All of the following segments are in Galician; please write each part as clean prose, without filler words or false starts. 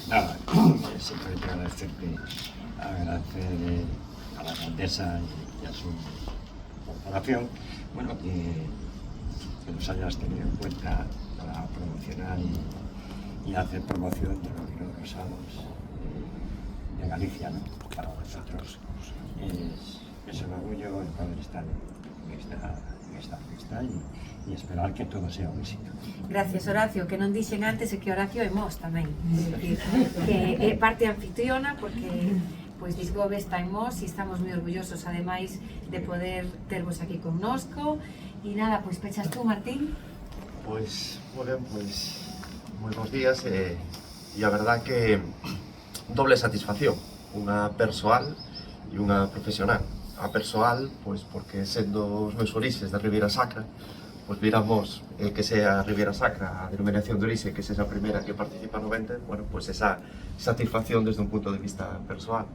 Nada, siempre quiero agradecer a la alcaldesa y a su corporación, bueno, que nos hayas tenido en cuenta para promocionar y hacer promoción de los vinos rosados de Galicia, ¿no? Para nosotros es un orgullo el poder estar en esta fiesta y esperar que todo sea un éxito. Gracias, Horacio, que non dixen antes que Horacio é Mos tamén, que é parte anfitriona porque pois Disgove está en Mos e estamos moi orgullosos ademais de poder tervos aquí connosco e nada, pois pechas tú, Martín. Pois, moi ben, pois moi bons días e a verdad que doble satisfacción, unha persoal e unha profesional. A persoal, pois porque sendo os meus orixes da Ribeira Sacra, pois viramos que sea a Ribeira Sacra, a denominación de orixe, que sexa a primeira que participa no Vente, bueno, pois esa satisfacción desde un punto de vista persoal.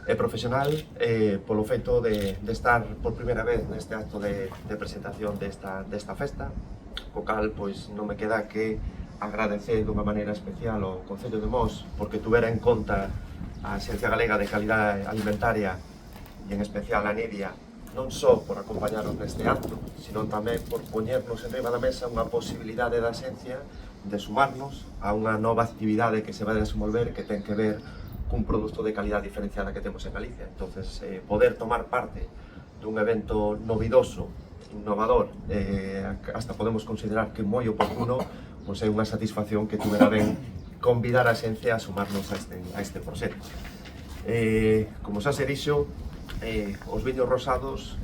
E profesional, polo feito de estar por primeira vez neste acto de presentación desta festa, co cal, pois, non me queda que agradecer dunha maneira especial ao Concello de Mos porque tuvera en conta a Axencia Galega de Calidade Alimentaria e en especial a Nidia, non só por acompañarnos neste acto, sino tamén por poñernos en riba da mesa unha posibilidade da Axencia de sumarnos a unha nova actividade que se vai desenvolver que ten que ver cun produto de calidad diferenciada que temos en Galicia. Entonces, poder tomar parte dun evento novidoso, innovador, hasta podemos considerar que moi oportuno, pois é unha satisfacción que tuvera ben convidar a Axencia a sumarnos a este proxecto. Como xa se dixo, os viños rosados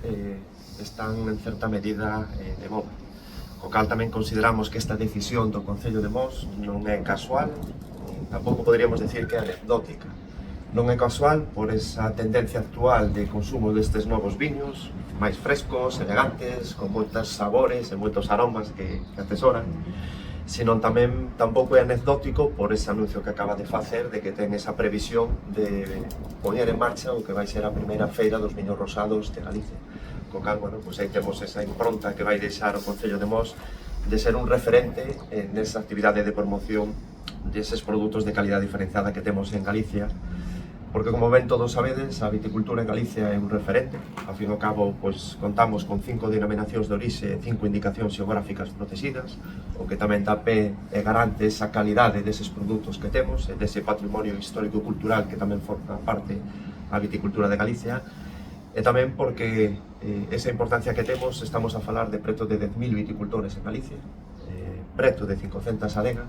están en certa medida de moda, co cal tamén consideramos que esta decisión do Concello de Mos non é casual, tampouco poderíamos decir que é anecdótica. Non é casual por esa tendencia actual de consumo destes novos viños, máis frescos, elegantes, con moitos sabores e moitos aromas que atesoran, senón tamén tampouco é anecdótico por ese anuncio que acaba de facer de que ten esa previsión de poñer en marcha o que vai ser a primeira feira dos viños rosados de Galicia. Co cal, bueno, pois aí temos esa impronta que vai deixar o Concello de Mos de ser un referente nesa actividade de promoción deses produtos de calidad diferenciada que temos en Galicia, porque como ben todos sabedes, a viticultura en Galicia é un referente. Ao fin e ao cabo, pois, contamos con 5 denominacións de orixe e 5 indicacións xeográficas protegidas, o que tamén dá pé e garante esa calidade deses produtos que temos e dese patrimonio histórico-cultural que tamén forma parte a viticultura de Galicia, e tamén porque esa importancia que temos, estamos a falar de preto de 10.000 viticultores en Galicia, preto de 500 adegas,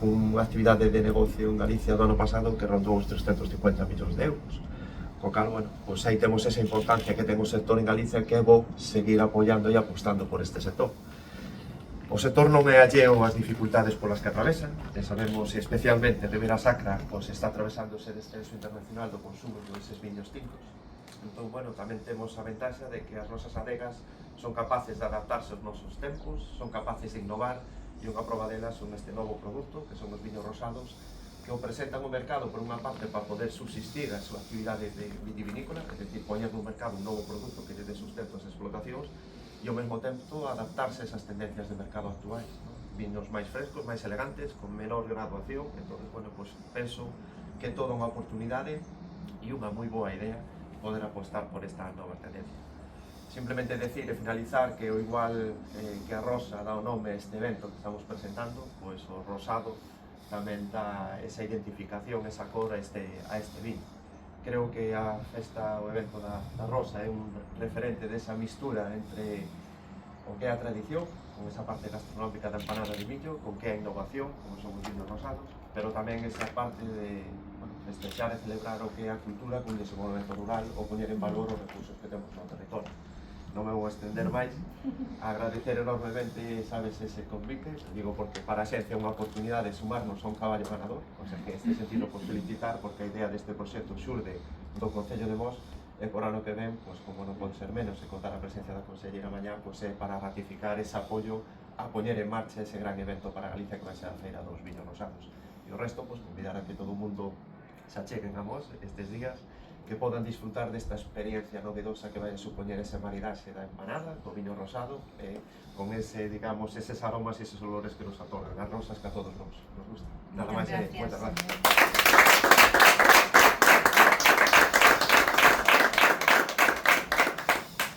con unha actividade de negocio en Galicia do ano pasado que rondou os 350 millóns de euros. Co cal, bueno, pois aí temos esa importancia que ten o sector en Galicia que é bo seguir apoiando e apostando por este sector. O sector non é alleo ás dificultades polas que atravesan, e sabemos, e especialmente Ribeira Sacra, pois está atravesando ese descenso internacional do consumo deses viños tintos. Entón, bueno, tamén temos a ventaxa de que as nosas adegas son capaces de adaptarse aos nosos tempos, son capaces de innovar, e unha proba delas son este novo produto, que son os viños rosados, que o presentan ao mercado por unha parte para poder subsistir a súa actividade de vitivinícola, é dicir, poñer no mercado un novo produto que lle dé sustento ás explotacións e ao mesmo tempo adaptarse a esas tendencias de mercado actuais, ¿no? Viños máis frescos, máis elegantes, con menor graduación. Entón, bueno, pues penso que é toda unha oportunidade e unha moi boa idea poder apostar por esta nova tendencia. Simplemente decir e finalizar que o igual que a rosa dá o nome a este evento que estamos presentando, pois o rosado tamén dá esa identificación, esa cor a este vino. Creo que a festa, o evento da rosa é un referente desa mistura entre o que é a tradición, con esa parte gastronómica da empanada de millo, con que é a innovación, como son os vinos rosados, pero tamén esa parte de festexar e celebrar o que é a cultura con desenvolvemento rural ou poñer en valor os recursos que temos no territorio. Non me vou estender máis, agradecer enormemente, sabes, ese convite, digo porque para a xencia é unha oportunidade de sumarnos a un caballo ganador, o sea que este sentido por felicitar porque a idea deste proxecto xurde do Concello de Mos e por ano que ven, pois como non pode ser menos e contar a presencia da conselleira mañá, pois é para ratificar ese apoio a poñer en marcha ese gran evento para Galicia que vai ser a Feira dos Viños Rosados. E o resto, pois convidar a que todo o mundo se acheguen a Mos estes días que podan disfrutar desta experiencia novedosa que vai a supoñer esa maridaxe da empanada, do viño rosado, con ese, digamos, eses aromas e eses olores que nos atornan as rosas que a todos nos gusta. Nada máis, moitas gracias.